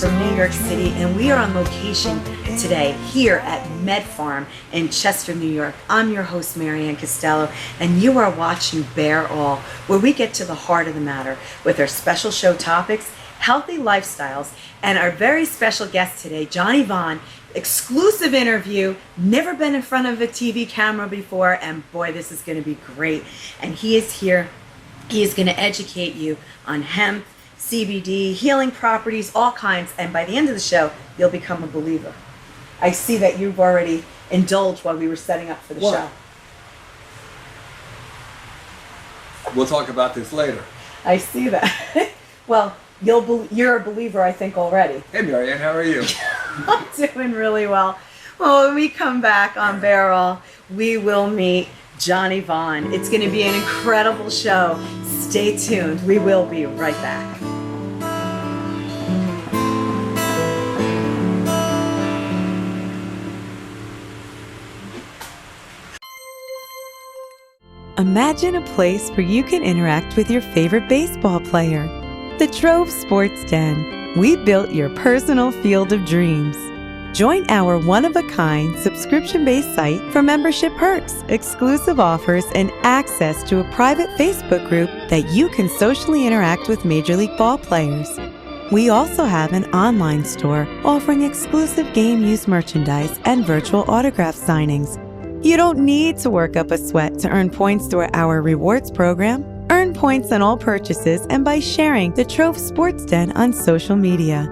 from New York City, and we are on location today here at MedFarm in Chester, New York. I'm your host, Maryann Castello, and you are watching Bear All, where we get to the heart of the matter with our special show topics, healthy lifestyles, and our very special guest today, Jonny Vaughn. Exclusive interview, never been in front of a TV camera before, and boy, this is going to be great. And he is here. He is going to educate you on hemp, CBD, healing properties, all kinds, and by the end of the show, you'll become a believer. I see that you've already indulged while we were setting up for the show. We'll talk about this later. I see that. Well, you're a believer, I think, already. Hey, Maryann, how are you? I'm doing really well. Well, when we come back on Bear All, we will meet Jonny Vaughn. It's going to be an incredible show. Stay tuned. We will be right back. Imagine a place where you can interact with your favorite baseball player. The Trove Sports Den. We built your personal field of dreams. Join our one-of-a-kind subscription-based site for membership perks, exclusive offers, and access to a private Facebook group that you can socially interact with Major League ball players. We also have an online store offering exclusive game use merchandise and virtual autograph signings. You don't need to work up a sweat to earn points through our rewards program. Earn points on all purchases and by sharing the Trove Sports Den on social media.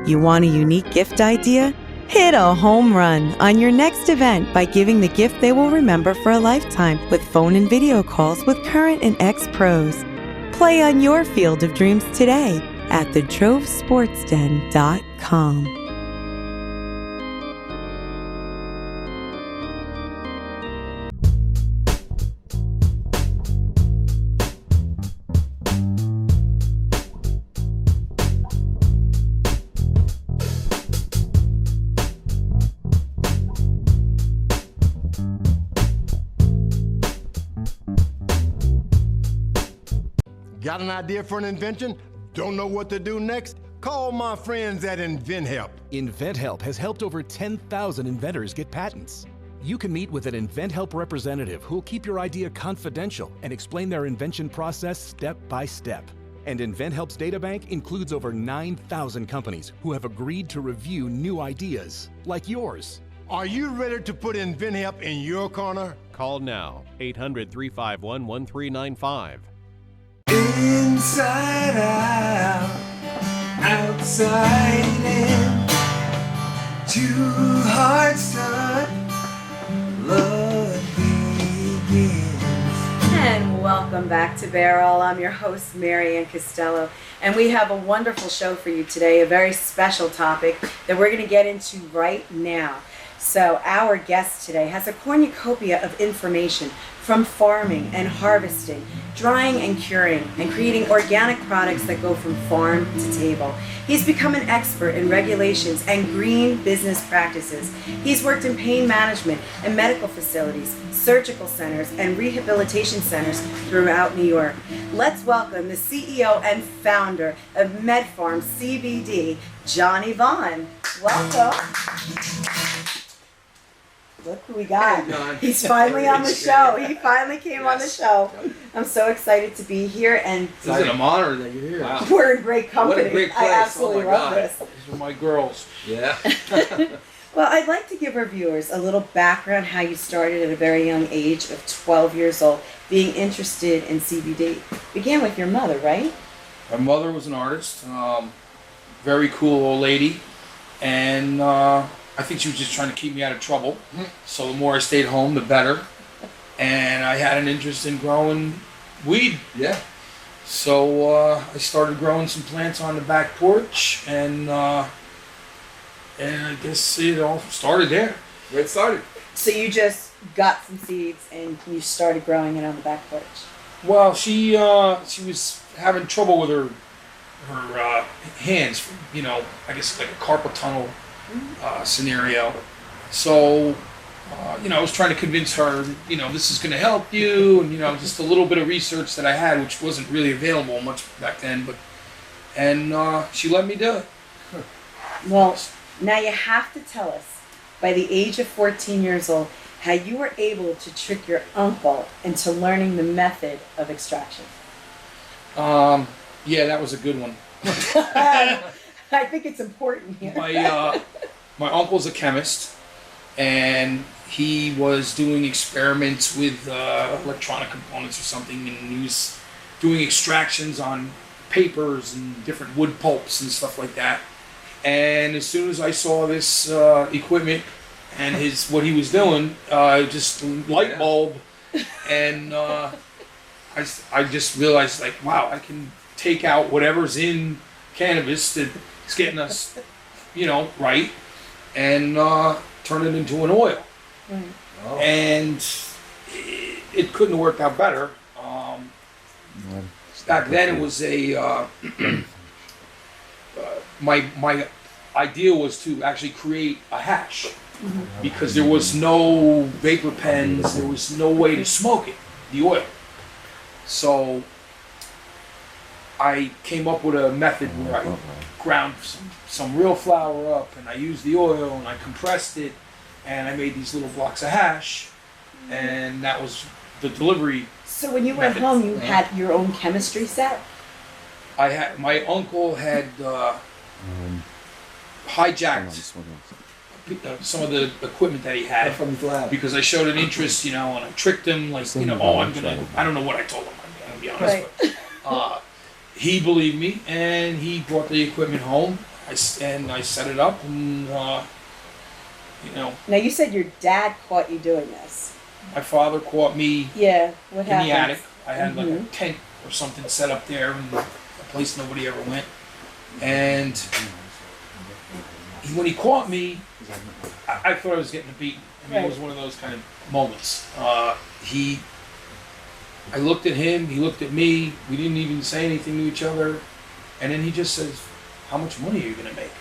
You want a unique gift idea? Hit a home run on your next event by giving the gift they will remember for a lifetime with phone and video calls with current and ex-pros. Play on your field of dreams today at thetrovesportsden.com. Got an idea for an invention? Don't know what to do next? Call my friends at InventHelp. InventHelp has helped over 10,000 inventors get patents. You can meet with an InventHelp representative who will keep your idea confidential and explain their invention process step by step. And InventHelp's databank includes over 9,000 companies who have agreed to review new ideas, like yours. Are you ready to put InventHelp in your corner? Call now, 800-351-1395. Inside out, outside in, two hearts touch, love begins. And welcome back to Bear All. I'm your host, Maryann Castello, and we have a wonderful show for you today, a very special topic that we're going to get into right now. So our guest today has a cornucopia of information from farming and harvesting, drying and curing, and creating organic products that go from farm to table. He's become an expert in regulations and green business practices. He's worked in pain management and medical facilities, surgical centers, and rehabilitation centers throughout New York. Let's welcome the CEO and founder of MedFarm CBD, Jonny Vaughn. Welcome. Look who we got. Hey, John. He's finally on the show. He finally came on the show. I'm so excited to be here, and It's an honor that you're here. Wow. we're in great company. What a great place. I absolutely Oh my love God. this. These are my girls. Yeah. Well, I'd like to give our viewers a little background how you started at a very young age of 12 years old being interested in CBD. Began with your mother, right? My mother was an artist, very cool old lady, and I think she was just trying to keep me out of trouble. So the more I stayed home, the better. And I had an interest in growing weed. Yeah. So I started growing some plants on the back porch, and I guess it all started there. Where it started. So you just got some seeds and you started growing it on the back porch. Well, she was having trouble with her hands. You know, I guess like a carpal tunnel scenario. So, I was trying to convince her, this is going to help you, and just a little bit of research that I had, which wasn't really available much back then, and she let me do it. Well, now you have to tell us, by the age of 14 years old, how you were able to trick your uncle into learning the method of extraction. Yeah, that was a good one. I think it's important here. My uncle's a chemist, and he was doing experiments with electronic components or something, and he was doing extractions on papers and different wood pulps and stuff like that. And as soon as I saw this equipment and what he was doing, just light bulb, and I just realized, like, wow, I can take out whatever's in cannabis that's getting us, right, and turn it into an oil. Right. Oh. And it couldn't have worked out better. Back then, it was a my idea was to actually create a hash, because there was no vapor pens, there was no way to smoke it, the oil. So I came up with a method where I ground some real flour up, and I used the oil, and I compressed it, and I made these little blocks of hash, and that was the delivery. So when you went home, you had your own chemistry set? My uncle had hijacked some of the equipment that he had From his lab. because I showed an interest, and I tricked him, like, I don't know what I told him, I'm gonna be honest, Right. but he believed me, and he brought the equipment home, and I set it up, and Now you said your dad caught you doing this. my father caught me Yeah, what in happened? the attic. I had like a Mhm. tent or something set up there in a place nobody ever went. And when he caught me, I thought I was getting beaten. I mean, it was one of those kind of moments. I looked at him, he looked at me, we didn't even say anything to each other. And then he just says, "How much money are you gonna make?"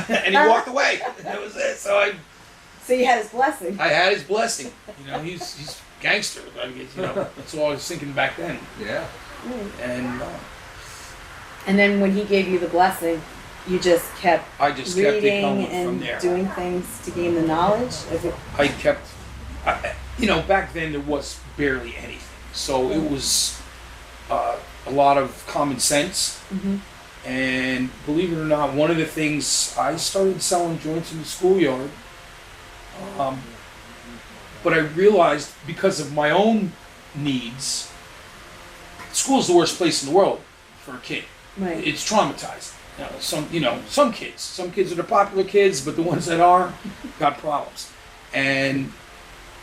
And he walked away. That was it. So you had his blessing. I had his blessing. He's gangster. I guess, that's all I was thinking back then. Yeah. And And then when he gave you the blessing, you just kept I just kept it reading going from and there. doing things to gain the knowledge? I kept, back then there was barely anything. So it was a lot of common sense. Mm-hmm. And believe it or not, one of the things, I started selling joints in the schoolyard. But I realized, because of my own needs, school's the worst place in the world for a kid. Right. It's traumatizing. Some kids are the popular kids, but the ones that aren't got problems. And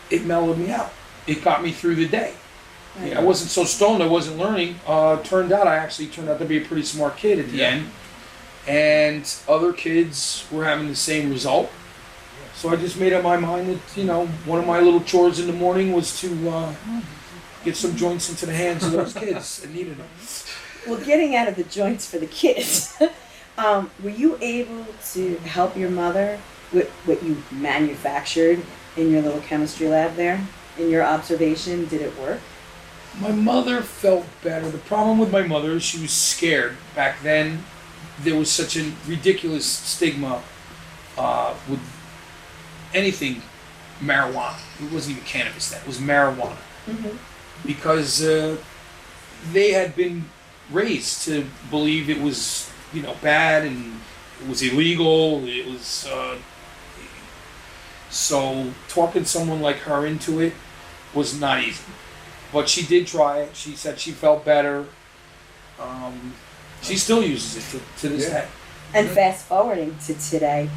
it mellowed me out. It got me through the day. Right. I wasn't so stoned, I wasn't learning. Turned out to be a pretty smart kid at the end. And other kids were having the same result. So I just made up my mind that, one of my little chores in the morning was to get some joints into the hands of those kids that needed them. Well, getting out of the joints for the kids, were you able to help your mother with what you manufactured in your little chemistry lab there? In your observation, did it work? My mother felt better. The problem with my mother is she was scared. Back then, there was such a ridiculous stigma with anything marijuana. It wasn't even cannabis then. It was marijuana. Mm-hmm. Because they had been raised to believe it was, bad, and it was illegal. It was so talking someone like her into it was not easy. But she did try it. She said she felt better. She still uses it to this day. And fast forwarding to today,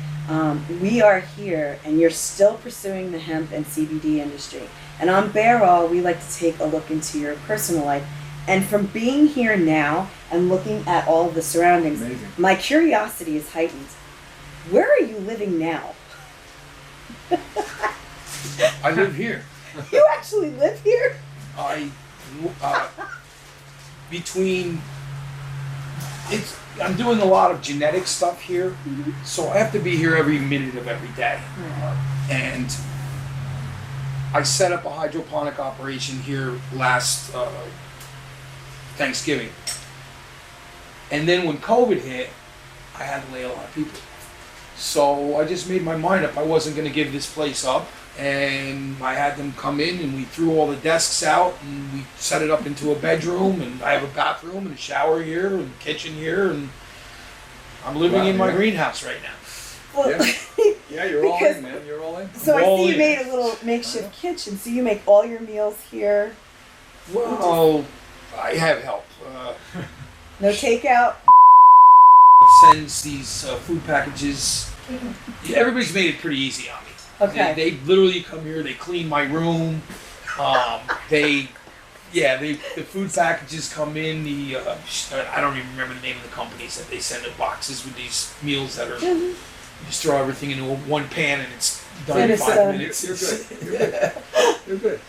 we are here, and you're still pursuing the hemp and CBD industry. And on Barrel, we like to take a look into your personal life. And from being here now and looking at all of the surroundings, Amazing. my curiosity is heightened. Where are you living now? I live here. You actually live here? I'm doing a lot of genetic stuff here, so I have to be here every minute of every day. And I set up a hydroponic operation here last Thanksgiving. And then when COVID hit, I had to lay a lot of people off. So I just made my mind up. I wasn't going to give this place up. And I had them come in, and we threw all the desks out, and we set it up into a bedroom, and I have a bathroom and a shower here and a kitchen here, and I'm living in my greenhouse right now. Well, Yeah, you're all in, man. You're all in. so I all see you in. made a little makeshift kitchen. So you make all your meals here. Well, I have help. No takeout. Sends these food packages. Everybody's made it pretty easy on me. Okay. They literally come here. They clean my room. The food packages come in. I don't even remember the name of the companies that they send in boxes with these meals that are. You just throw everything into one pan and it's done in 5 minutes. You're good. You're good. You're good.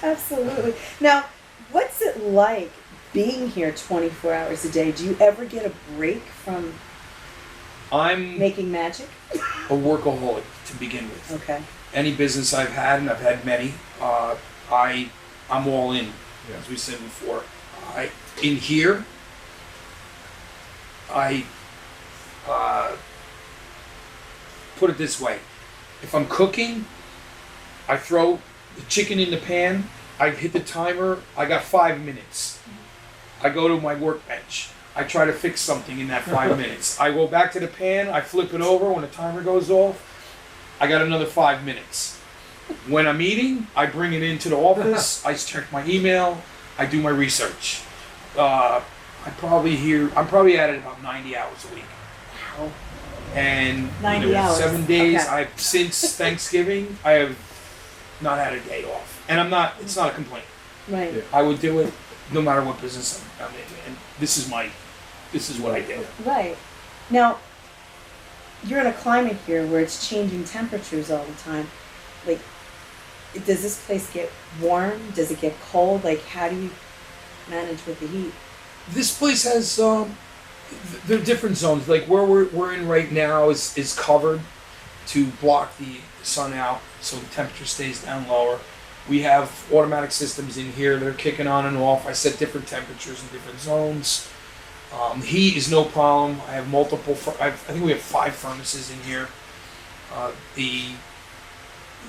Absolutely. Now, what's it like being here 24 hours a day? Do you ever get a break from I'm making magic? a workaholic to begin with. Okay. Any business I've had, and I've had many, I'm all in, as we said before. In here, put it this way. If I'm cooking, I throw the chicken in the pan, I hit the timer, I got 5 minutes. I go to my workbench. I try to fix something in that 5 minutes. I go back to the pan, I flip it over when the timer goes off, I got another 5 minutes. When I'm eating, I bring it into the office, I check my email, I do my research. I'm probably at it about 90 hours a week. Wow. And 90 hours. 7 days. Okay. Since Thanksgiving, I have not had a day off, and it's not a complaint. Right. Yeah. I would do it no matter what business I'm in, and this is what I do. Right. Now, you're in a climate here where it's changing temperatures all the time. Like, does this place get warm? Does it get cold? Like, how do you manage with the heat? This place has there are different zones. Like where we're in right now is covered to block the sun out, so the temperature stays down lower. We have automatic systems in here that are kicking on and off. I set different temperatures in different zones. Heat is no problem. I have multiple. I think we have 5 furnaces in here.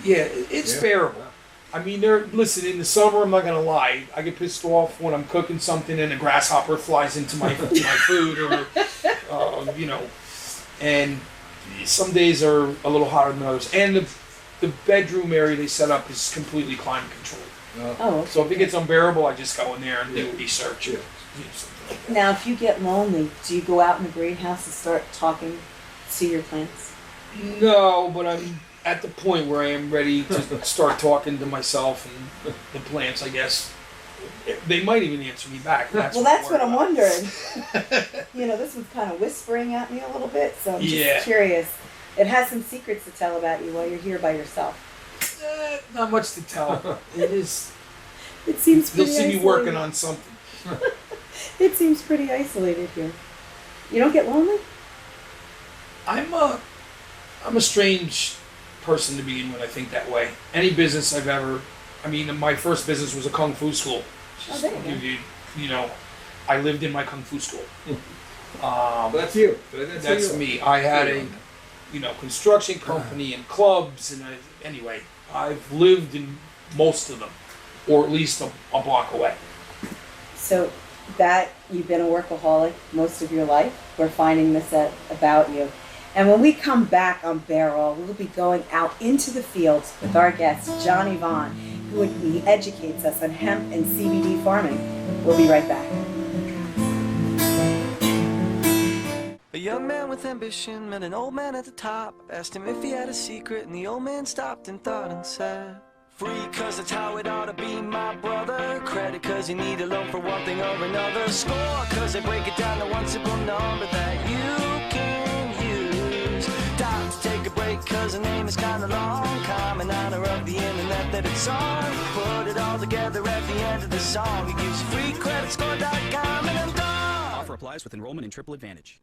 It's bearable. I mean, listen, in the summer, I'm not gonna lie. I get pissed off when I'm cooking something and a grasshopper flies into my food, or and some days are a little hotter than others. And the bedroom area they set up is completely climate controlled. Oh, okay. So if it gets unbearable, I just go in there and do research. Yeah. Something like that. Now, if you get lonely, do you go out in the greenhouse and start talking to your plants? No, but I'm at the point where I am ready to start talking to myself and the plants, I guess. They might even answer me back. That's What I'm about. wondering. This one's kind of whispering at me a little bit, so I'm just Yeah. curious. It has some secrets to tell about you while you're here by yourself. Not much to tell. It is. It seems You'll pretty see me isolated. working on something. It seems pretty isolated here. You don't get lonely? I'm a strange person to begin with. I think that way. Any business I've ever, my first business was a kung fu school. Oh, there you go. I lived in my kung fu school. That's you. That's you. me. I had a, construction company and clubs, and anyway, I've lived in most of them, or at least a block away. So that you've been a workaholic most of your life. We're finding this about you. And when we come back on Barrel, we'll be going out into the fields with our guest, Jonny Vaughn, he educates us on hemp and CBD farming. We'll be right back. A young man with ambition met an old man at the top. Asked him if he had a secret, and the old man stopped and thought and said, free cause that's how it ought to be, my brother. Credit cause you need a loan for one thing or another. Score cause they break it down to one simple number that you can use. Time to take a break cause the name is kinda long. Come in honor of the internet that it's on. Put it all together at the end of the song. It gives you free creditscore.com and I'm done. Offer applies with enrollment in Triple Advantage.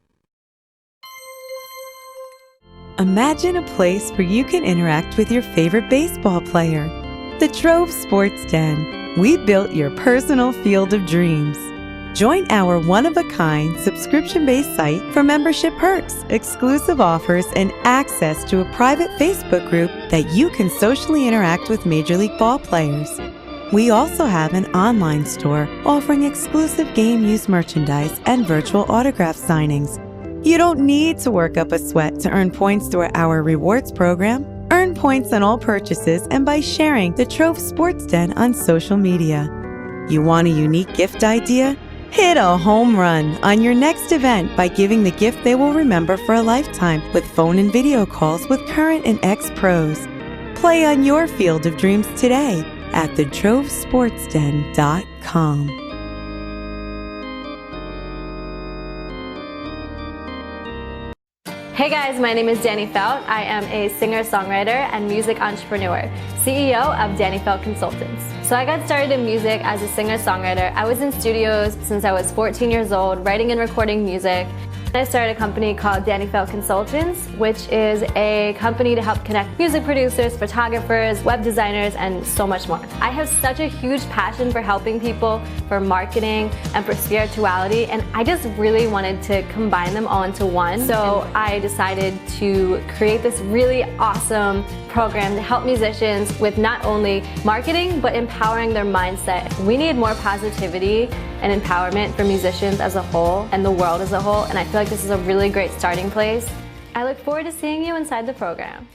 Imagine a place where you can interact with your favorite baseball player. The Trove Sports Den. We built your personal field of dreams. Join our one-of-a-kind subscription-based site for membership perks, exclusive offers, and access to a private Facebook group that you can socially interact with Major League ball players. We also have an online store offering exclusive game use merchandise and virtual autograph signings. You don't need to work up a sweat to earn points through our rewards program. Earn points on all purchases and by sharing the Trove Sports Den on social media. You want a unique gift idea? Hit a home run on your next event by giving the gift they will remember for a lifetime with phone and video calls with current and ex-pros. Play on your field of dreams today at thetrovesportsden.com. Hey guys, my name is Danny Felt. I am a singer-songwriter and music entrepreneur, CEO of Danny Felt Consultants. So I got started in music as a singer-songwriter. I was in studios since I was 14 years old, writing and recording music. I started a company called Danny Felt Consultants, which is a company to help connect music producers, photographers, web designers, and so much more. I have such a huge passion for helping people, for marketing, and for spirituality, and I just really wanted to combine them all into one. So I decided to create this really awesome program to help musicians with not only marketing, but empowering their mindset. We need more positivity and empowerment for musicians as a whole and the world as a whole, and I feel like this is a really great starting place. I look forward to seeing you inside the program.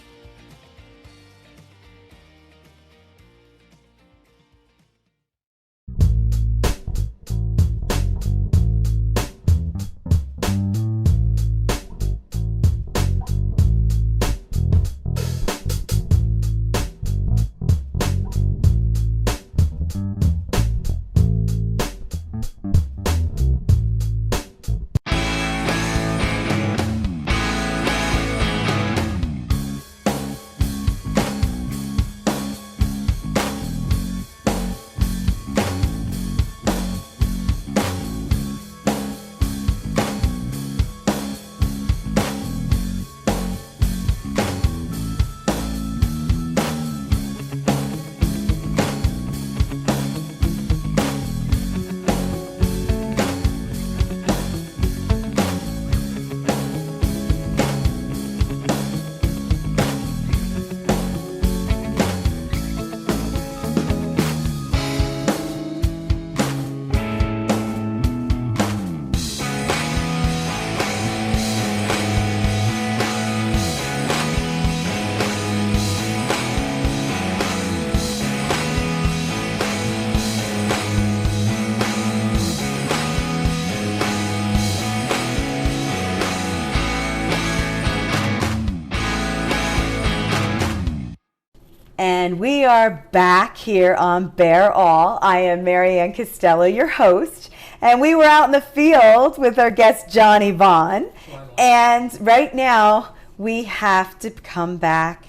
And we are back here on Bear All. I am Maryann Castello, your host, and we were out in the field with our guest Jonny Vaughn. And right now we have to come back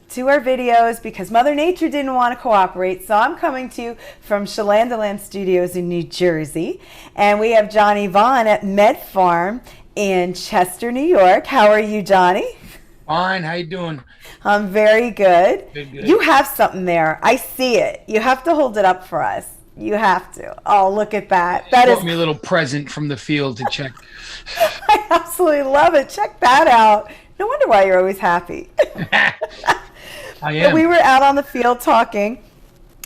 to our videos because Mother Nature didn't want to cooperate. So I'm coming to you from Shalandaland Studios in New Jersey, and we have Jonny Vaughn at MedFarm in Chester, New York. How are you, Jonny? Fine. How you doing? I'm very good. Good. You have something there. I see it. You have to hold it up for us. You have to. Oh, look at that. That Brought is me a little present from the field to check. I absolutely love it. Check that out. No wonder why you're always happy. I am. We were out on the field talking,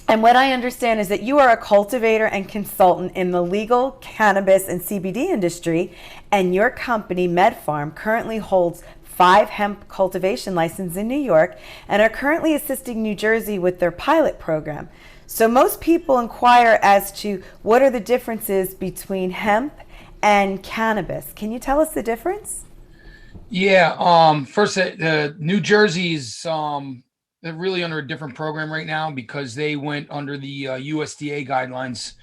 and what I understand is that you are a cultivator and consultant in the legal cannabis and CBD industry, and your company, MedFarm, currently holds 5 hemp cultivation licenses in New York and are currently assisting New Jersey with their pilot program. So most people inquire as to what are the differences between hemp and cannabis. Can you tell us the difference? Yeah. First, New Jersey's they're really under a different program right now because they went under the USDA guidelines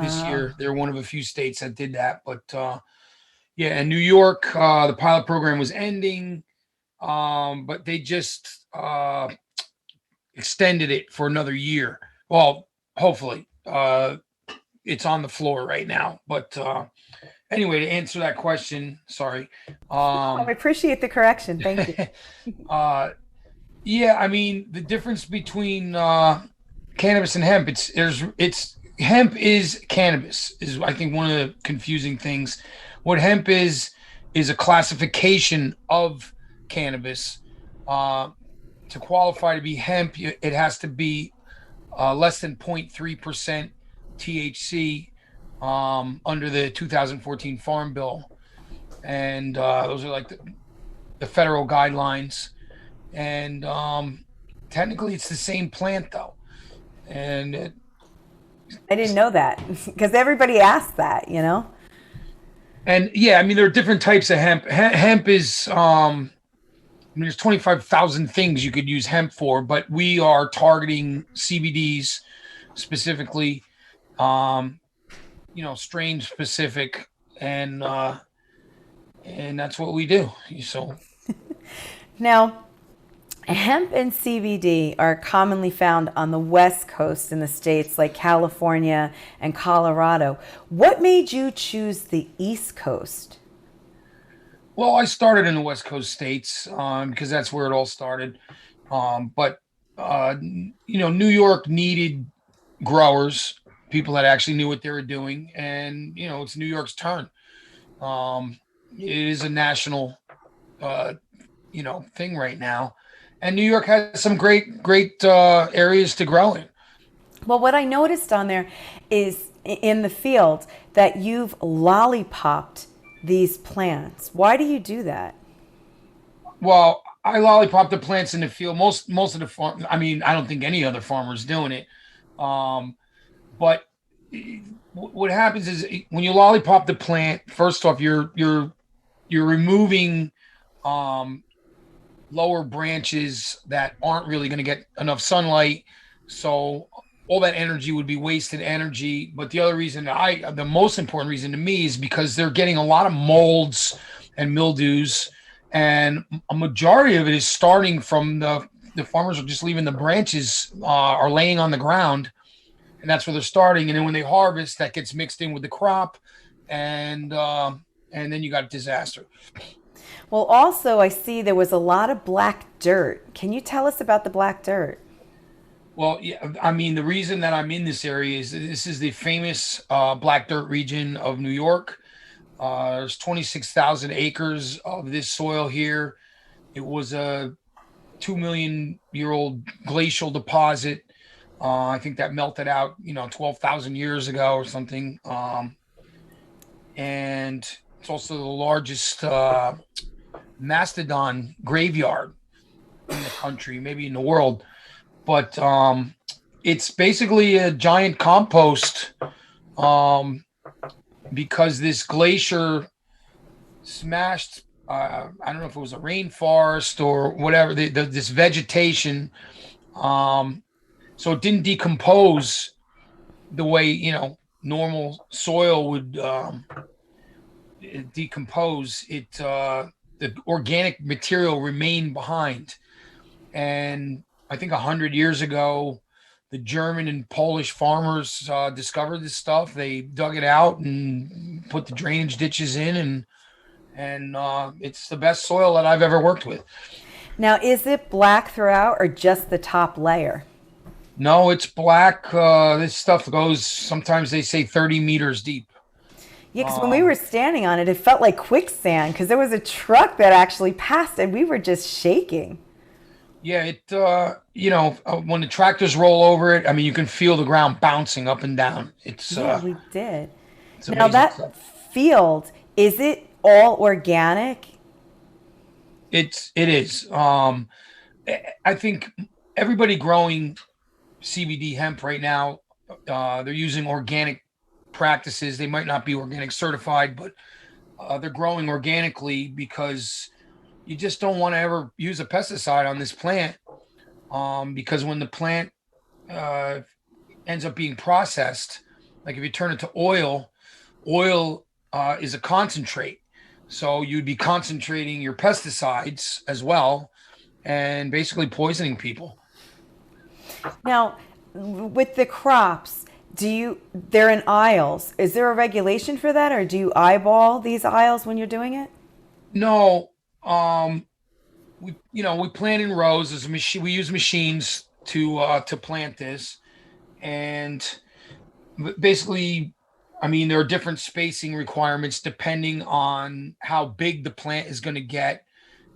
this year. They're one of a few states that did that, but yeah, in New York, the pilot program was ending, but they just extended it for another year. Well, hopefully, it's on the floor right now. But anyway, to answer that question, sorry. I appreciate the correction. Thank you. Yeah, I mean, the difference between cannabis and hemp, it's hemp is cannabis, is I think one of the confusing things. What hemp is a classification of cannabis. Uh, to qualify to be hemp, it has to be less than 0.3% THC under the 2014 Farm Bill. And those are like the federal guidelines. And technically, it's the same plant, though. And I didn't know that because everybody asks that, and yeah, I mean, there are different types of hemp. Hemp is, there's 25,000 things you could use hemp for, but we are targeting CBDs specifically, strain specific, and that's what we do. So Now, hemp and CBD are commonly found on the West Coast in the states like California and Colorado. What made you choose the East Coast? well, I started in the West Coast states because that's where it all started. But New York needed growers, people that actually knew what they were doing, and it's New York's turn. It is a national, thing right now, and New York has some great areas to grow in. Well, what I noticed on there is in the field that you've lollipopped these plants. Why do you do that? Well, I lollipop the plants in the field. Most of the farm. I mean, I don't think any other farmer's doing it. But what happens is when you lollipop the plant, first off, you're removing lower branches that aren't really going to get enough sunlight. So all that energy would be wasted energy. But the other reason, the most important reason to me, is because they're getting a lot of molds and mildews, and a majority of it is starting from the farmers are just leaving the branches are laying on the ground, and that's where they're starting. And then when they harvest, that gets mixed in with the crop, and then you got a disaster. Well, also, I see there was a lot of black dirt. Can you tell us about the black dirt? Well, yeah, I mean, the reason that I'm in this area is this is the famous black dirt region of New York. There's 26,000 acres of this soil here. It was a 2 million-year-old glacial deposit. I think that melted out, 12,000 years ago or something. And it's also the largest mastodon graveyard in the country, maybe in the world. But it's basically a giant compost because this glacier smashed, I don't know if it was a rainforest or whatever, this vegetation. So it didn't decompose the way, normal soil would decompose. The organic material remained behind. And I think 100 years ago, the German and Polish farmers discovered this stuff. They dug it out and put the drainage ditches in, and it's the best soil that I've ever worked with. Now, is it black throughout or just the top layer? No, it's black. This stuff goes, sometimes they say 30 meters deep. Yeah, because when we were standing on it, it felt like quicksand because there was a truck that actually passed and we were just shaking. Yeah, when the tractors roll over it, I mean, you can feel the ground bouncing up and down. We did. Now that stuff. Field, is it all organic? It is. I think everybody growing CBD hemp right now, they're using organic practices. They might not be organic certified, but they're growing organically because you just don't want to ever use a pesticide on this plant, because when the plant ends up being processed, like if you turn it to oil is a concentrate. So you'd be concentrating your pesticides as well and basically poisoning people. Now, with the crops, they're in aisles. Is there a regulation for that, or do you eyeball these aisles when you're doing it? No. We plant in rows. There's a machine. We use machines to plant this, and basically, I mean, there are different spacing requirements depending on how big the plant is going to get,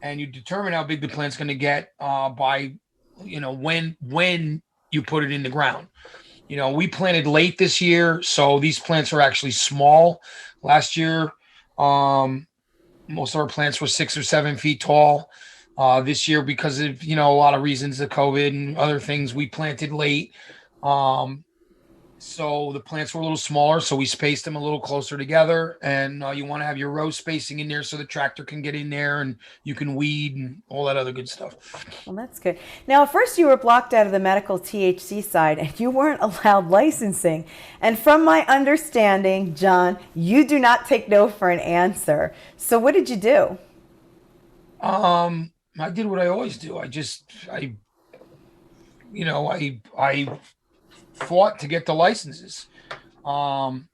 and you determine how big the plant's going to get by, when you put it in the ground. We planted late this year, so these plants are actually small. Last year, most of our plants were 6 or 7 feet tall. This year, because of a lot of reasons, the COVID and other things, we planted late. So the plants were a little smaller, so we spaced them a little closer together. And you want to have your row spacing in there so the tractor can get in there and you can weed and all that other good stuff. Well, that's good. Now, at first you were blocked out of the medical THC side and you weren't allowed licensing. And from my understanding, John, you do not take no for an answer. So what did you do? I did what I always do. I fought to get the licenses, and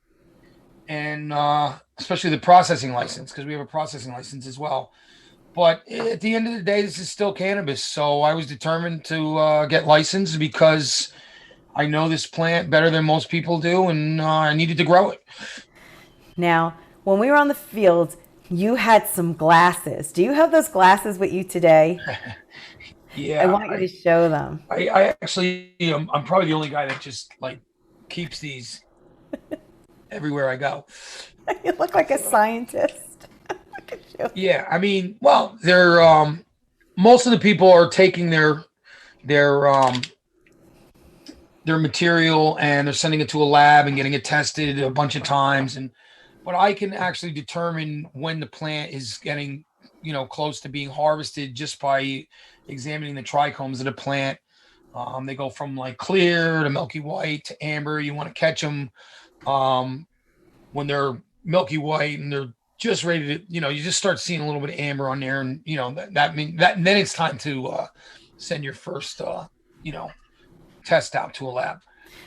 especially the processing license, because we have a processing license as well. But at the end of the day, this is still cannabis. So I was determined to get licensed because I know this plant better than most people do, and I needed to grow it. Now, when we were on the field, you had some glasses. Do you have those glasses with you today? Yeah, I want you to show them. I actually, I'm probably the only guy that just keeps these everywhere I go. You look like a scientist. Look at you. Yeah, I mean, well, they're most of the people are taking their material and they're sending it to a lab and getting it tested a bunch of times, but I can actually determine when the plant is getting close to being harvested just by examining the trichomes of the plant. They go from clear to milky white to amber. You want to catch them when they're milky white and they're just ready to, you just start seeing a little bit of amber on there, and that means that then it's time to send your first test out to a lab.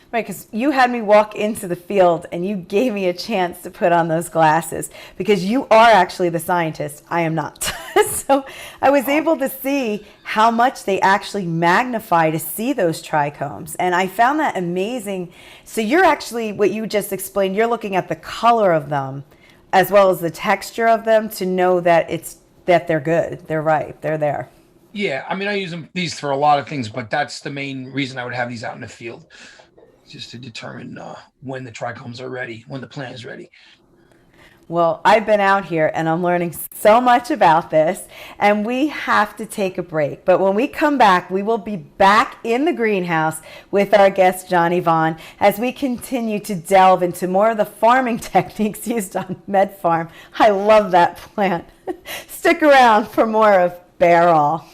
Right, because you had me walk into the field and you gave me a chance to put on those glasses because you are actually the scientist. I am not. So I was able to see how much they actually magnify to see those trichomes. And I found that amazing. So you're actually, what you just explained, you're looking at the color of them as well as the texture of them to know that they're good, they're ripe, they're there. Yeah, I mean, I use these for a lot of things, but that's the main reason I would have these out in the field. Just to determine when the trichomes are ready, when the plant is ready. Well, I've been out here and I'm learning so much about this, and we have to take a break. But when we come back, we will be back in the greenhouse with our guest, Jonny Vaughn, as we continue to delve into more of the farming techniques used on MedFarm. I love that plant. Stick around for more of Bear All.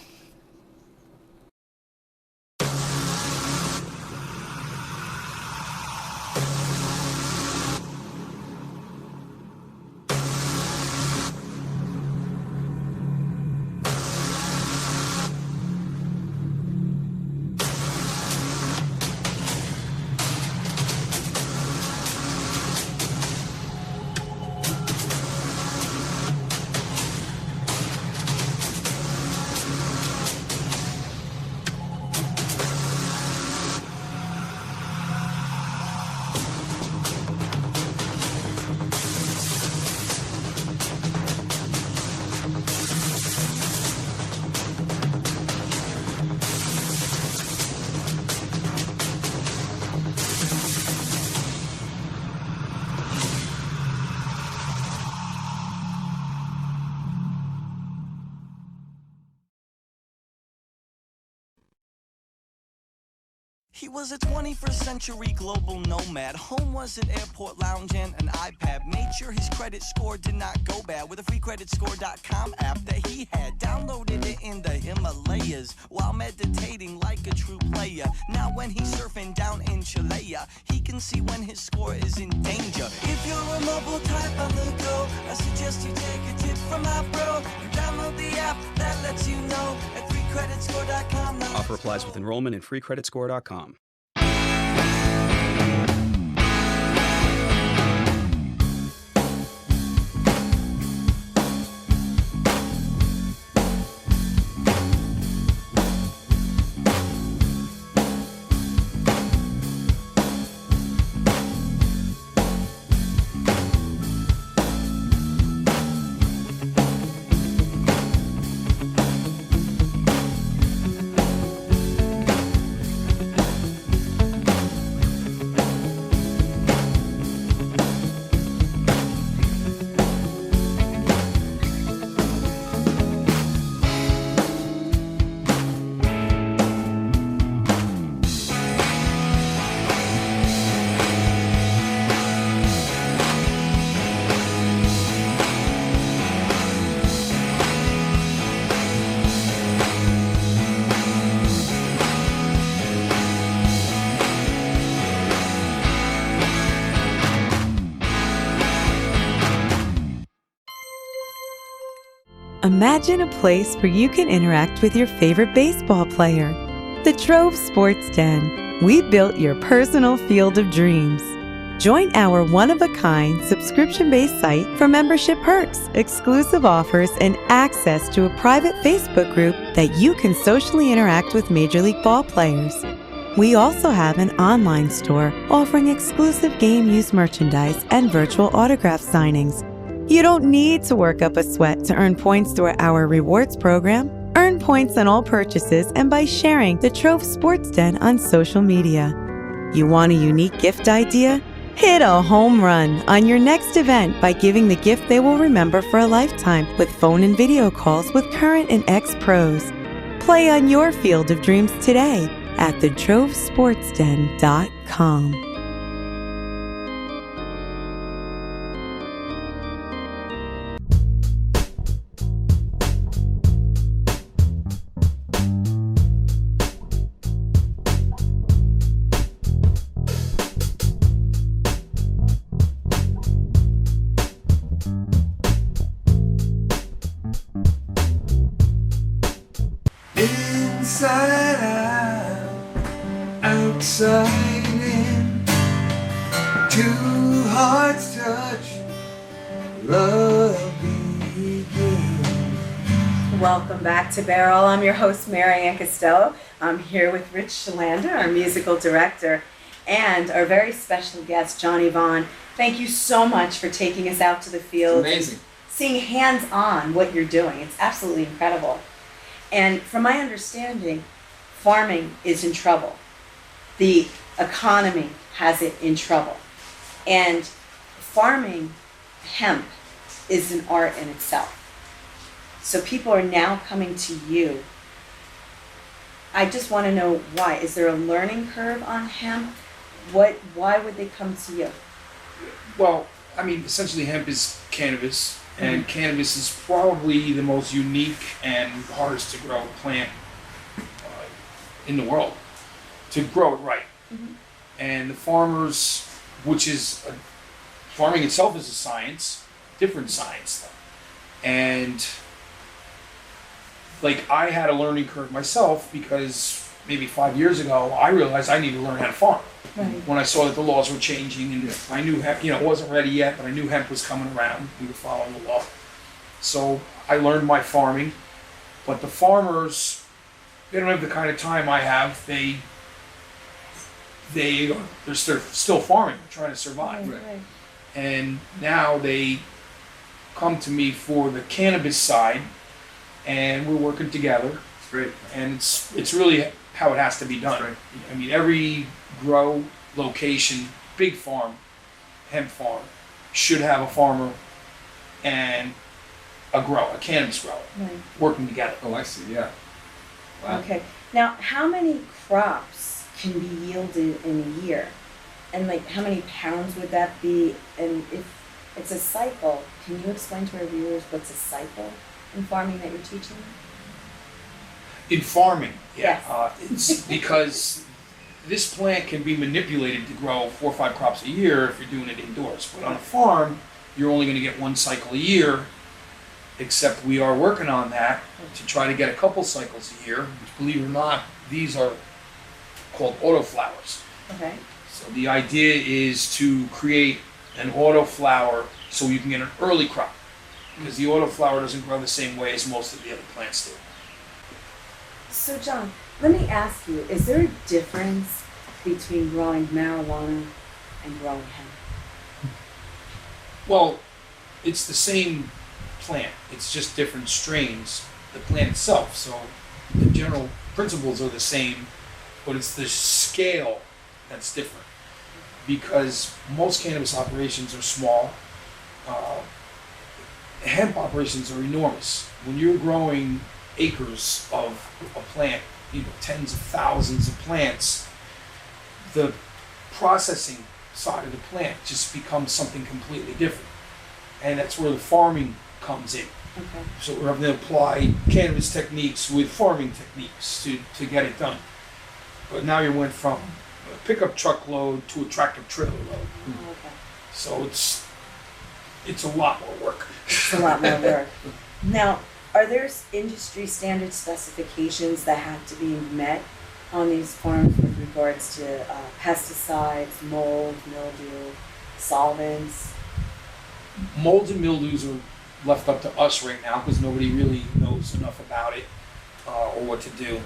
He was a 21st century global nomad. Home was an airport lounge and an iPad. Made sure his credit score did not go bad with a free creditscore.com app that he had. Downloaded it in the Himalayas while meditating like a true player. Now when he's surfing down in Chalaya, he can see when his score is in danger. If you're a mobile type on the go, I suggest you take a tip from my bro. You download the app that lets you know at freecreditscore.com now. Offer applies with enrollment in freecreditscore.com. Imagine a place where you can interact with your favorite baseball player. The Trove Sports Den. We built your personal field of dreams. Join our one-of-a-kind subscription-based site for membership perks, exclusive offers, and access to a private Facebook group that you can socially interact with Major League ball players. We also have an online store offering exclusive game use merchandise and virtual autograph signings. You don't need to work up a sweat to earn points through our rewards program. Earn points on all purchases and by sharing the Trove Sports Den on social media. You want a unique gift idea? Hit a home run on your next event by giving the gift they will remember for a lifetime with phone and video calls with current and ex-pros. Play on your field of dreams today at thetrovesportsden.com. Inside out, outside in, two hearts touch, love begins. Welcome back to Barrel. I'm your host, Maryann Castello. I'm here with Rich Shalander, our musical director, and our very special guest, Jonny Vaughn. Thank you so much for taking us out to the field. It's amazing. And seeing hands-on what you're doing. It's absolutely incredible. And from my understanding, farming is in trouble. The economy has it in trouble. And farming hemp is an art in itself. So people are now coming to you. I just want to know why. Is there a learning curve on hemp? Why would they come to you? Well, I mean, essentially hemp is cannabis, and cannabis is probably the most unique and hardest to grow plant in the world, to grow it right. And the farmers, farming itself is a science, different science though. And like I had a learning curve myself because maybe 5 years ago I realized I needed to learn how to farm. When I saw that the laws were changing, and I knew hemp, it wasn't ready yet, but I knew hemp was coming around. We were following the law. So I learned my farming, but the farmers, they don't have the kind of time I have. They're still farming, they're trying to survive. And now they come to me for the cannabis side, and we're working together. It's great. And it's really how it has to be done. I mean, every grow location, big farm, hemp farm, should have a farmer and a cannabis grower, working together. Oh, I see, yeah. Wow. Okay. Now, how many crops can be yielded in a year? And like, how many pounds would that be? And if it's a cycle, can you explain to our viewers what's a cycle in farming that you're teaching them? In farming, Yes. It's because this plant can be manipulated to grow 4 or 5 crops a year if you're doing it indoors. But on a farm, you're only going to get 1 cycle a year, except we are working on that to try to get a couple cycles a year, which, believe it or not, these are called autoflowers. Okay. So the idea is to create an autoflower so you can get an early crop, because the autoflower doesn't grow the same way as most of the other plants do. So, John, let me ask you, is there a difference between growing marijuana and growing hemp? Well, it's the same plant. It's just different strains, the plant itself. So the general principles are the same, but it's the scale that's different. Because most cannabis operations are small. Hemp operations are enormous. When you're growing acres of a plant, tens of thousands of plants, the processing side of the plant just becomes something completely different. And that's where the farming comes in. Okay. So we're having to apply cannabis techniques with farming techniques to get it done. But now you went from a pickup truck load to a tractor trailer load. Oh, okay. So it's a lot more work. It's a lot more work. Now, are there industry standard specifications that have to be met on these farms with regards to pesticides, mold, mildew, solvents? Molds and mildews are left up to us right now because nobody really knows enough about it or what to do.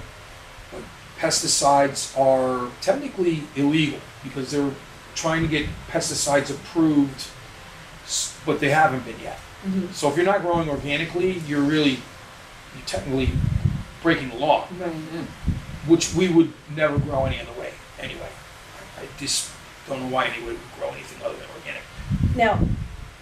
But pesticides are technically illegal because they're trying to get pesticides approved, but they haven't been yet. Mm-hmm. So if you're not growing organically, you're technically breaking the law, Right. which we would never grow any other way anyway. I just don't know why anyone would grow anything other than organic. Now,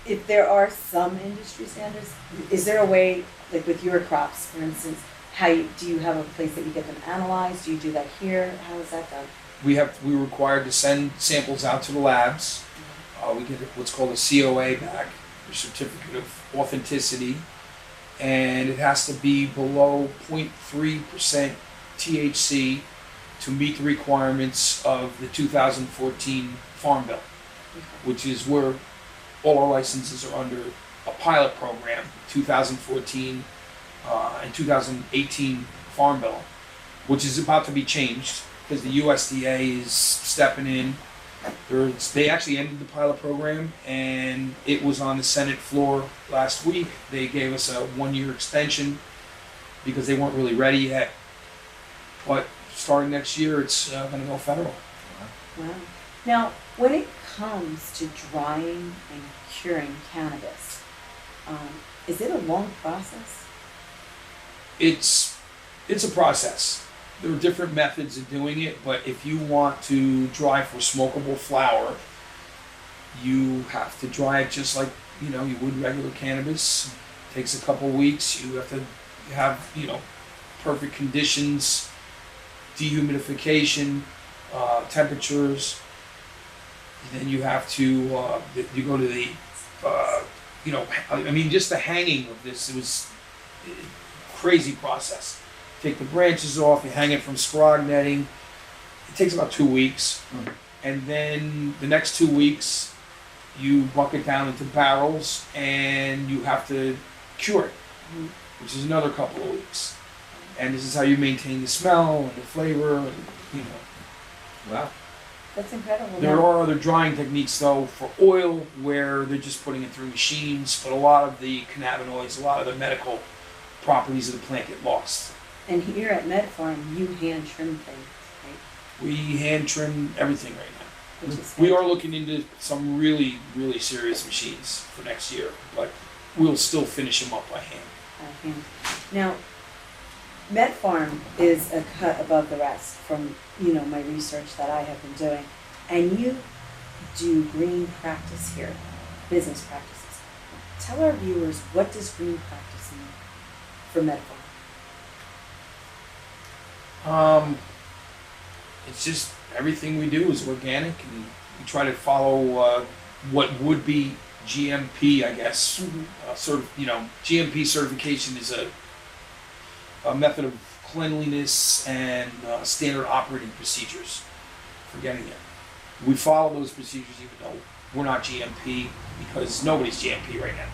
if there are some industry standards, is there a way, like with your crops, for instance, do you have a place that you get them analyzed? Do you do that here? How is that done? We're required to send samples out to the labs. We get what's called a COA back, a certificate of authenticity, and it has to be below 0.3% THC to meet the requirements of the 2014 Farm Bill, which is where all our licenses are under a pilot program, 2014 and 2018 Farm Bill, which is about to be changed because the USDA is stepping in. They actually ended the pilot program, and it was on the Senate floor last week. They gave us a 1-year extension because they weren't really ready yet. But starting next year, it's going to go federal. Wow. Now, when it comes to drying and curing cannabis, is it a long process? It's a process. There are different methods of doing it, but if you want to dry for smokable flower, you have to dry it just like you would regular cannabis. It takes a couple weeks. You have to have perfect conditions, dehumidification, temperatures. Then you have to you go to the just the hanging of this. It was a crazy process. Take the branches off, you hang it from scrog netting. It takes about 2 weeks. Mm-hmm. And then the next 2 weeks, you buck it down into barrels and you have to cure it, which is another couple of weeks. And this is how you maintain the smell and the flavor, and Wow. That's incredible. There are other drying techniques though for oil where they're just putting it through machines, but a lot of the cannabinoids, a lot of the medical properties of the plant get lost. And here at MedFarm, you hand trim things, right? We hand trim everything right now. Which is We are looking into some really, really serious machines for next year, but we'll still finish them up by hand. Now, MedFarm is a cut above the rest from my research that I have been doing, and you do green practice here, business practices. Tell our viewers, what does green practice mean for MedFarm? It's just everything we do is organic, and we try to follow what would be GMP, I guess. Mm-hmm. GMP certification is a method of cleanliness and standard operating procedures for getting it. We follow those procedures even though we're not GMP, because nobody's GMP right now.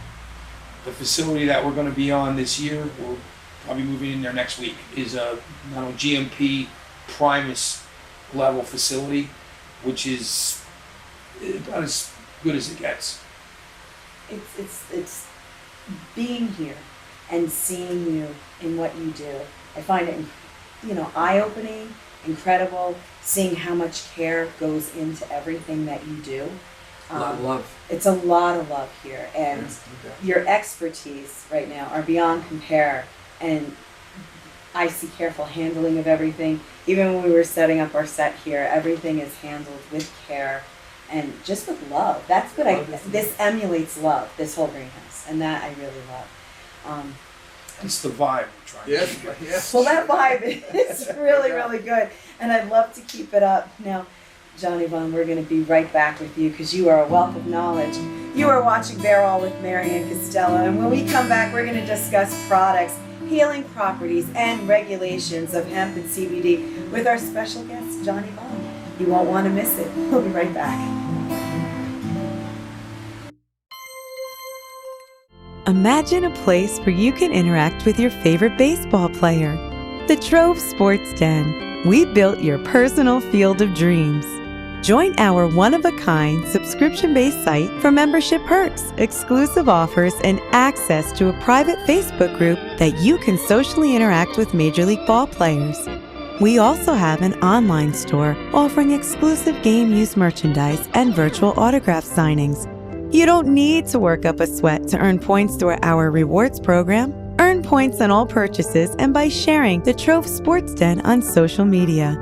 The facility that we're going to be on this year, we're probably moving in there next week, is a GMP Primus level facility, which is about as good as it gets. It's being here and seeing you in what you do. I find it, eye-opening, incredible, seeing how much care goes into everything that you do. A lot of love. It's a lot of love here, and your expertise right now are beyond compare. And I see careful handling of everything. Even when we were setting up our set here, everything is handled with care and just with love. That's what this emulates love, this whole greenhouse, and that I really love. It's the vibe we're trying to keep. Yes. Well, that vibe is really, really good, and I'd love to keep it up. Now, Jonny Vaughn, we're going to be right back with you because you are a wealth of knowledge. You are watching Bear All with Maryann Castello, and when we come back, we're going to discuss products, healing properties, and regulations of hemp and CBD with our special guest, Jonny Vaughn. You won't want to miss it. We'll be right back. Imagine a place where you can interact with your favorite baseball player. The Trove Sports Den. We built your personal field of dreams. Join our one-of-a-kind subscription-based site for membership perks, exclusive offers, and access to a private Facebook group that you can socially interact with Major League ball players. We also have an online store offering exclusive game use merchandise and virtual autograph signings. You don't need to work up a sweat to earn points through our rewards program. Earn points on all purchases and by sharing the Trove Sports Den on social media.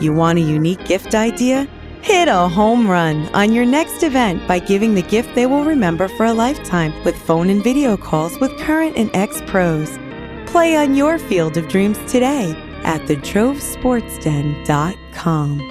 You want a unique gift idea? Hit a home run on your next event by giving the gift they will remember for a lifetime with phone and video calls with current and ex-pros. Play on your field of dreams today at thetrovesportsden.com.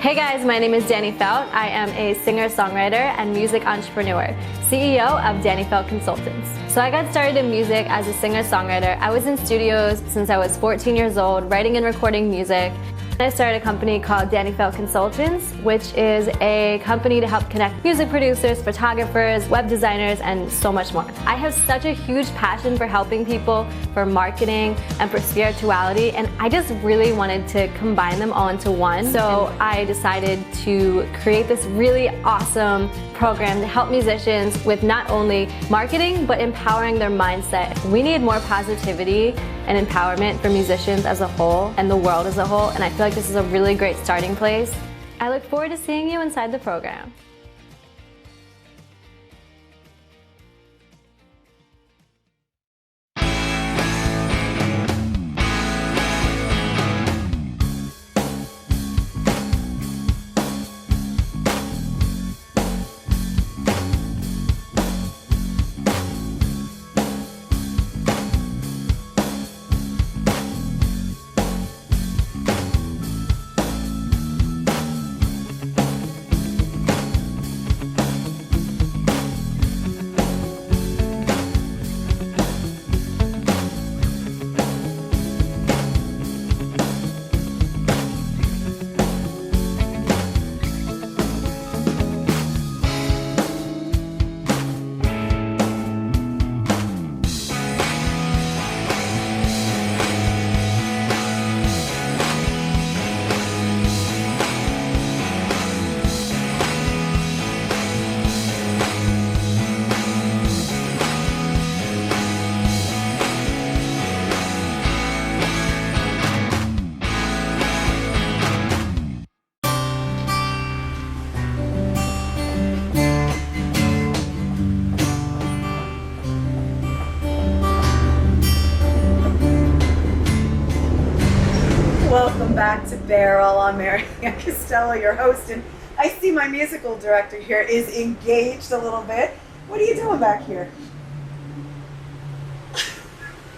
Hey guys, my name is Danny Felt. I am a singer-songwriter and music entrepreneur, CEO of Danny Felt Consultants. So I got started in music as a singer-songwriter. I was in studios since I was 14 years old, writing and recording music. I started a company called Danny Felt Consultants, which is a company to help connect music producers, photographers, web designers, and so much more. I have such a huge passion for helping people, for marketing, and for spirituality, and I just really wanted to combine them all into one. So I decided to create this really awesome program to help musicians with not only marketing, but empowering their mindset. We need more positivity and empowerment for musicians as a whole and the world as a whole, and I feel like this is a really great starting place. I look forward to seeing you inside the program. Welcome back to Barrel. I'm Maryann Castello, your host, and I see my musical director here is engaged a little bit. What are you doing back here?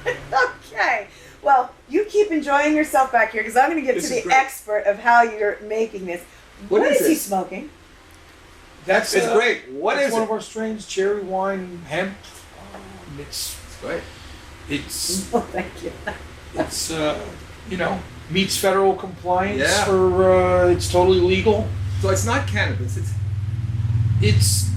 Okay. Well, you keep enjoying yourself back here because I'm going to get to the expert of how you're making this. What is he smoking? That's it's great. What is one it? of our strains, cherry wine, hemp. It's great. It's oh, thank you. It's you know, meets federal compliance Yeah. for it's totally legal. So it's not cannabis. It's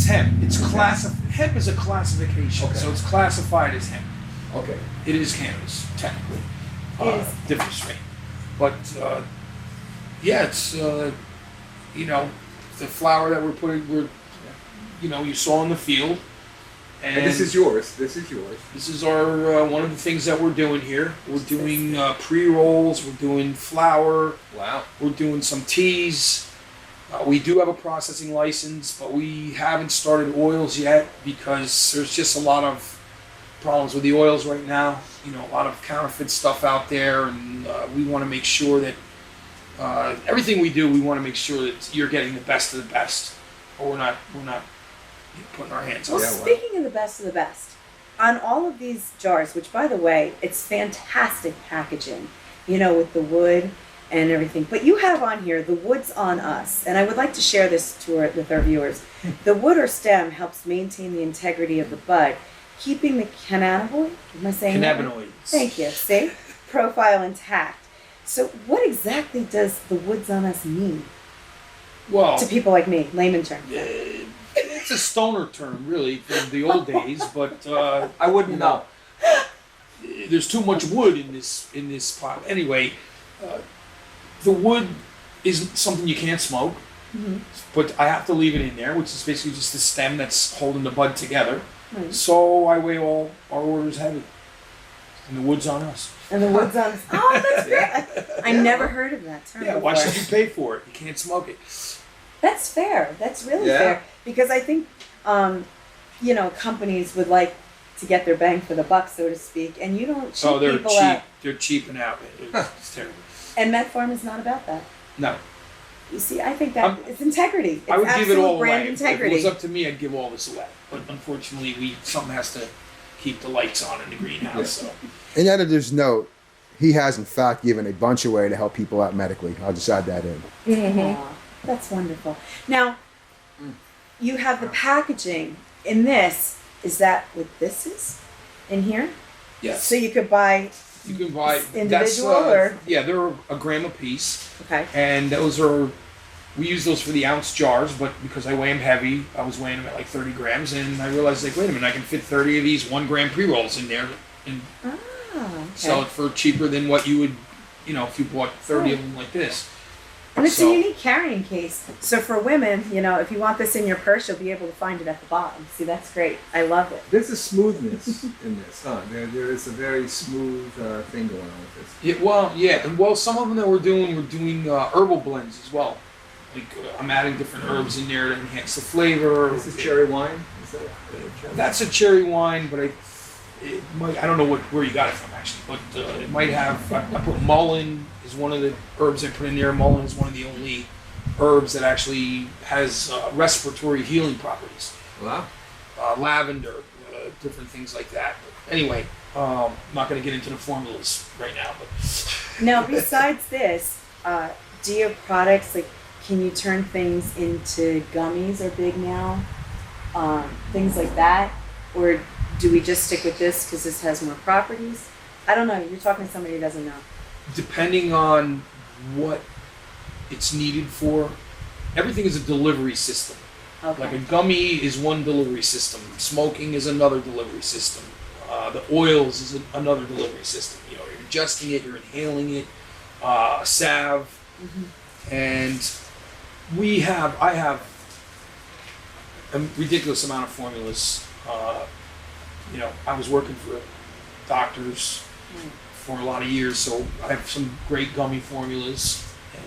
hemp. It's hemp is a classification, Okay. so it's classified as hemp. Okay. It is cannabis technically. It is. Different strain, but yeah, it's you know, the flower that we're you know, you saw in the field. And this is yours. This is yours. This is our one of the things that we're doing here. We're doing pre-rolls. We're doing flour. Wow. We're doing some teas. We do have a processing license, but we haven't started oils yet because there's just a lot of problems with the oils right now. You know, a lot of counterfeit stuff out there, and we want to make sure that everything we do, we want to make sure that you're getting the best of the best, or we're not putting our hands on Well, it. speaking of the best, on all of these jars, which by the way, it's fantastic packaging, with the wood and everything. But you have on here, the wood's on us. And I would like to share this with our viewers. The wood or stem helps maintain the integrity of the bud, keeping the cannabinoid, am I saying that right? Cannabinoids. Thank you, see? Profile intact. So what exactly does the woods on us mean? Well, to people like me, layman terms. It's a stoner term, really, from the old days, but I wouldn't know. There's too much wood in this pot. Anyway, the wood isn't something you can't smoke, but I have to leave it in there, which is basically just the stem that's holding the bud together. Right. So I weigh all our orders heavy, and the wood's on us. And the wood's on us. Oh, that's great. I never heard of that term. Yeah, why should you pay for it? You can't smoke it. That's fair. That's really fair. Because I think, companies would like to get their bang for the buck, so to speak, and you don't cheap people out. They're cheaping out. It's terrible. And MedFarm is not about that. No. You see, I think that it's integrity. It's I would give it all brand away. integrity. If it was up to me, I'd give all this away. But unfortunately, something has to keep the lights on in the greenhouse. Yeah. So. In editor's note, he has in fact given a bunch away to help people out medically. I'll just add that in. Mm-hmm. That's wonderful. Now, you have the packaging in this. Is that what this is in here? Yes. So you could buy. You can buy individual or they're a gram a piece. Okay. And we use those for the ounce jars, but because I weigh them heavy, I was weighing them at like 30 grams, and I realized wait a minute, I can fit 30 of these 1 gram pre-rolls in there and sell it for cheaper than what you would, if you bought 30 of them like this. And it's a unique carrying case. So for women, if you want this in your purse, you'll be able to find it at the bottom. See, that's great. I love it. There's a smoothness in this, huh? There is a very smooth thing going on with this. Well, some of them that we're doing herbal blends as well. Like I'm adding different herbs in there to enhance the flavor. This is cherry wine? That's a cherry wine, but I don't know where you got it from actually, but it might have. I put mullein is one of the herbs I put in there. Mullein is one of the only herbs that actually has respiratory healing properties. Wow. Lavender, different things like that. But anyway, I'm not going to get into the formulas right now. But now, besides this, do you have products like? Can you turn things into gummies are big now? Things like that? Or do we just stick with this because this has more properties? I don't know. You're talking to somebody who doesn't know. Depending on what it's needed for, everything is a delivery system. Okay. Like a gummy is one delivery system. Smoking is another delivery system. The oils is another delivery system. You're ingesting it, you're inhaling it, salve. Mm-hmm. And I have a ridiculous amount of formulas. I was working for doctors for a lot of years, so I have some great gummy formulas. And,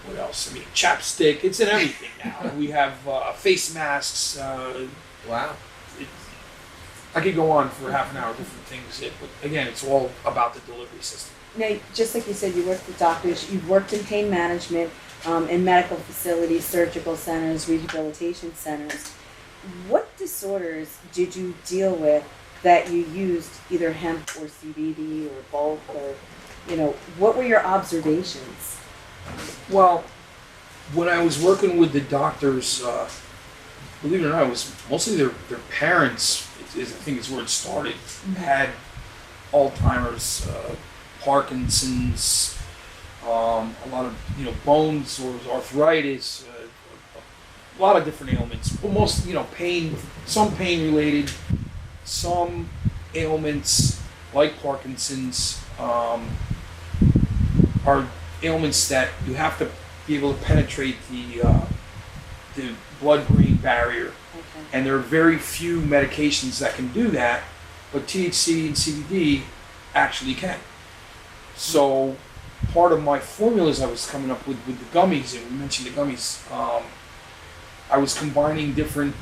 what else? I mean, chapstick, it's in everything now. We have face masks. Wow. I could go on for half an hour, different things. But again, it's all about the delivery system. Now, just like you said, you worked with doctors, you've worked in pain management, in medical facilities, surgical centers, rehabilitation centers. What disorders did you deal with that you used either hemp or CBD or both, or, what were your observations? Well, when I was working with the doctors, believe it or not, it was mostly their parents, I think is where it started, had Alzheimer's, Parkinson's, a lot of bones or arthritis, a lot of different ailments. But most pain, some pain related, some ailments like Parkinson's are ailments that you have to be able to penetrate the blood-brain barrier, and there are very few medications that can do that, but THC and CBD actually can. So part of my formulas I was coming up with the gummies, and we mentioned the gummies, I was combining different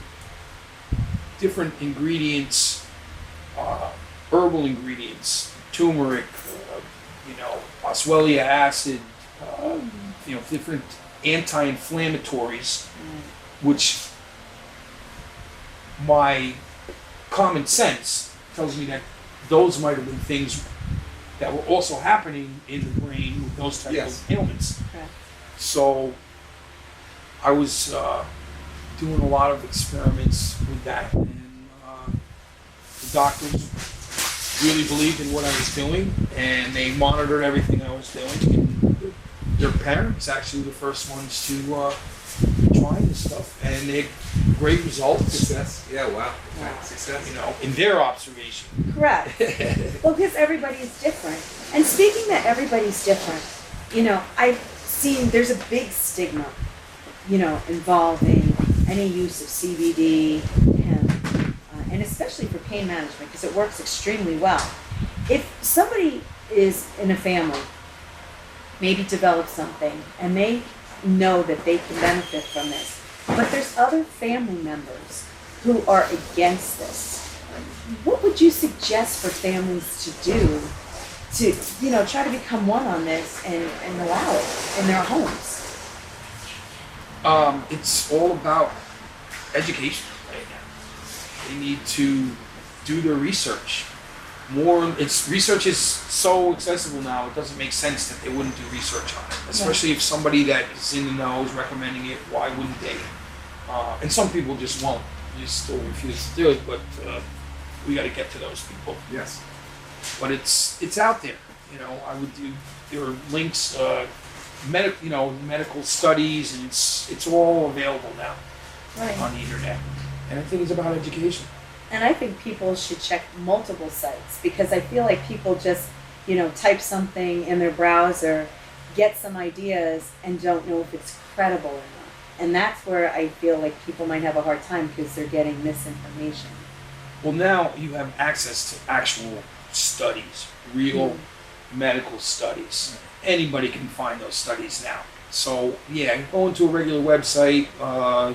ingredients, herbal ingredients, turmeric, boswellia acid, different anti-inflammatories, which my common sense tells me that those might have been things that were also happening in the brain with those type of ailments. Correct. So I was doing a lot of experiments with that, and the doctors really believed in what I was doing, and they monitored everything I was doing. And their parents actually were the first ones to try this stuff, and they had great results. Success. Yeah, wow. Success. You know, in their observation. Correct. Well, because everybody's different. And speaking that everybody's different, you know, I've seen there's a big stigma, you know, involving any use of CBD, hemp, and especially for pain management because it works extremely well. If somebody is in a family, maybe develops something, and they know that they can benefit from this, but there's other family members who are against this, what would you suggest for families to do to, you know, try to become one on this and allow it in their homes? It's all about education right now. They need to do their research. Research is so accessible now, it doesn't make sense that they wouldn't do research on it. Especially if somebody that is in the know is recommending it, why wouldn't they? And some people just won't. They still refuse to do it, but we got to get to those people. Yes. But it's out there. You know, there are links, medical studies, and it's all available now on the internet. And I think it's about education. And I think people should check multiple sites because I feel like people just, you know, type something in their browser, get some ideas, and don't know if it's credible or not. And that's where I feel like people might have a hard time because they're getting misinformation. Well, now you have access to actual studies, real medical studies. Anybody can find those studies now. So yeah, go into a regular website,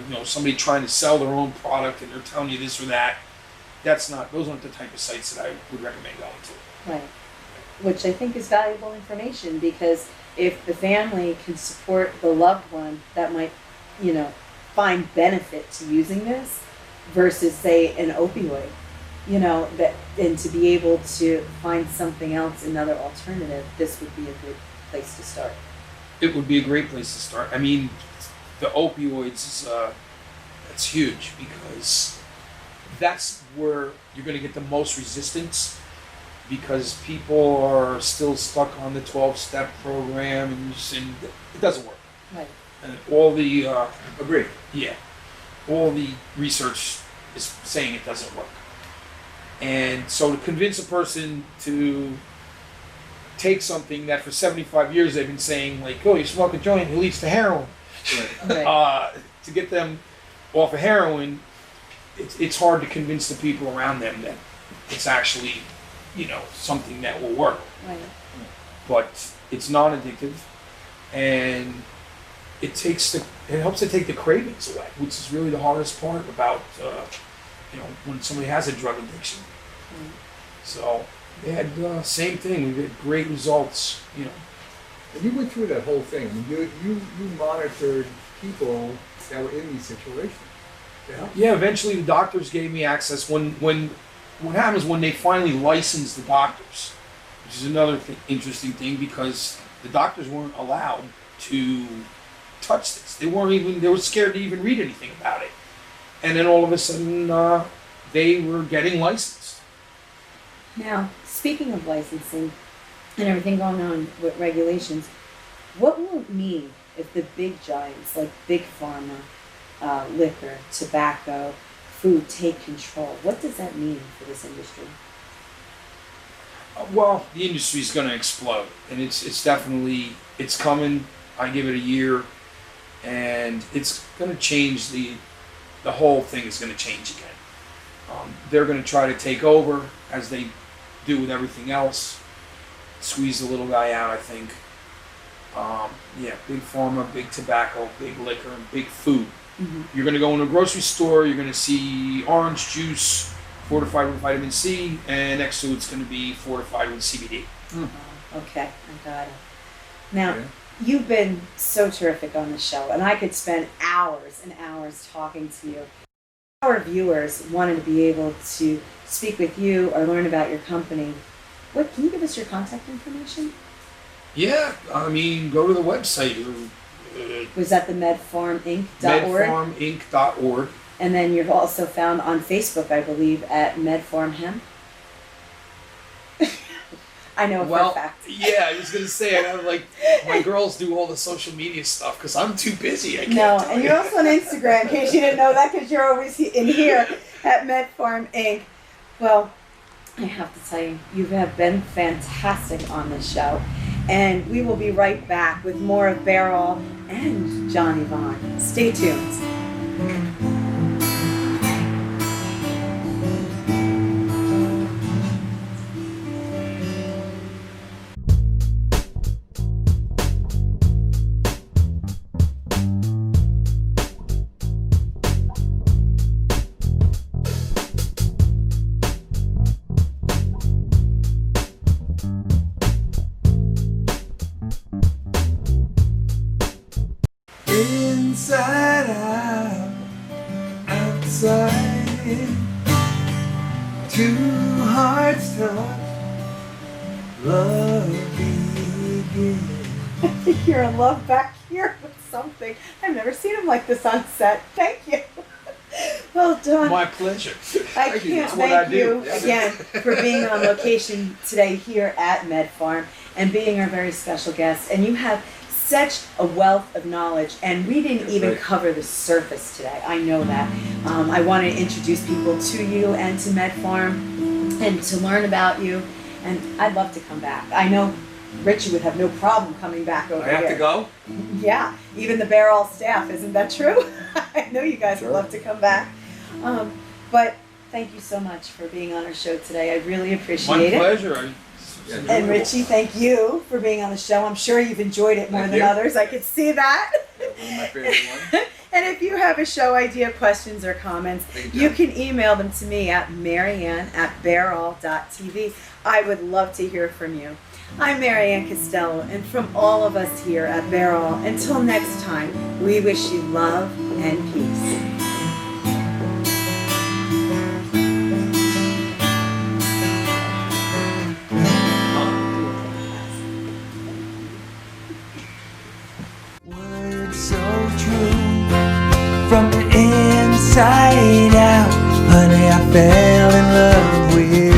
you know, somebody trying to sell their own product and they're telling you this or that. Those aren't the type of sites that I would recommend going to. Right. Which I think is valuable information because if the family can support the loved one that might, you know, find benefit to using this versus say an opioid, you know, and to be able to find something else, another alternative, this would be a good place to start. It would be a great place to start. I mean, the opioids, that's huge because that's where you're going to get the most resistance because people are still stuck on the 12-step program and it doesn't work. Right. And all the agree. Yeah, all the research is saying it doesn't work. And so to convince a person to take something that for 75 years they've been saying, like, oh, you smoke a joint, it leads to heroin. Right. To get them off of heroin, it's hard to convince the people around them that it's actually, you know, something that will work. Right. But it's non-addictive, and it helps to take the cravings away, which is really the hardest part about, you know, when somebody has a drug addiction. So they had same thing. We had great results, you know. And you went through that whole thing. I mean, you monitored people that were in these situations. Yeah. Eventually, the doctors gave me access. What happens when they finally licensed the doctors, which is another interesting thing because the doctors weren't allowed to touch this. They were scared to even read anything about it. And then all of a sudden, they were getting licensed. Now, speaking of licensing and everything going on with regulations, what will it mean if the big giants like Big Pharma, liquor, tobacco, food take control? What does that mean for this industry? Well, the industry is going to explode, and it's definitely coming. I give it a year, and it's going to change. The whole thing is going to change again. They're going to try to take over as they do with everything else. Squeeze the little guy out, I think. Yeah, big pharma, big tobacco, big liquor, and big food. Mm-hmm. You're going to go in a grocery store, you're going to see orange juice fortified with vitamin C, and next to it's going to be fortified with CBD. Mm-hmm. Okay, I got it. Now, you've been so terrific on the show, and I could spend hours and hours talking to you. our viewers wanted to be able to speak with you or learn about your company, can you give us your contact information? Yeah, I mean, go to the website. Was that the medfarminc.org? Medfarminc.org. And then you're also found on Facebook, I believe, at MedFarm Hemp. I know for a fact. Yeah, I was going to say, I know, like, my girls do all the social media stuff because I'm too busy. I can't No, and you're also on Instagram, in case you didn't know that, because you're always in here at MedFarm Inc. Well, I have to tell you, you have been fantastic on this show. And we will be right back with more of Beryl and Jonny Vaughn. Stay tuned. Inside out, outside in, two hearts touch, love begins. I think you're in love back here with something. I've never seen him like this on set. Thank you. Well done. My pleasure. I can't thank you again for being on location today here at MedFarm and being our very special guest. And you have such a wealth of knowledge, and we didn't even cover the surface today. I know that. I want to introduce people to you and to MedFarm and to learn about you, and I'd love to come back. I know Richie would have no problem coming back over here. I have to go? Yeah, even the Beryl staff, isn't that true? I know you guys would love to come back. But thank you so much for being on our show today. I really appreciate it. My pleasure. And Richie, thank you for being on the show. I'm sure you've enjoyed it more than others. I could see that. One of my favorite ones. And if you have a show idea, questions, or comments, you can email them to me at maryann@beryl.tv. I would love to hear from you. I'm Maryann Castello, and from all of us here at Beryl, until next time, we wish you love and peace. From the inside out, honey, I fell in love with you.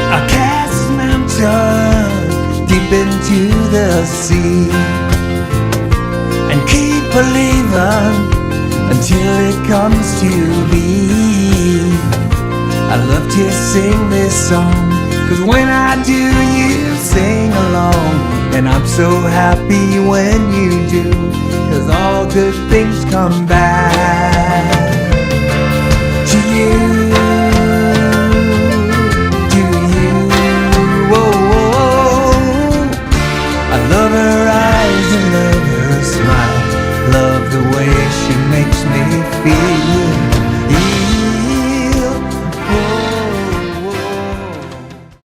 I cast mountains deep into the sea and keep believing until it comes to be. I love to sing this song, 'cause when I do you sing along. And I'm so happy when you do, 'cause all good things come back to you, to you. Whoa, whoa. I love her eyes and love her smile, love the way she makes me feel.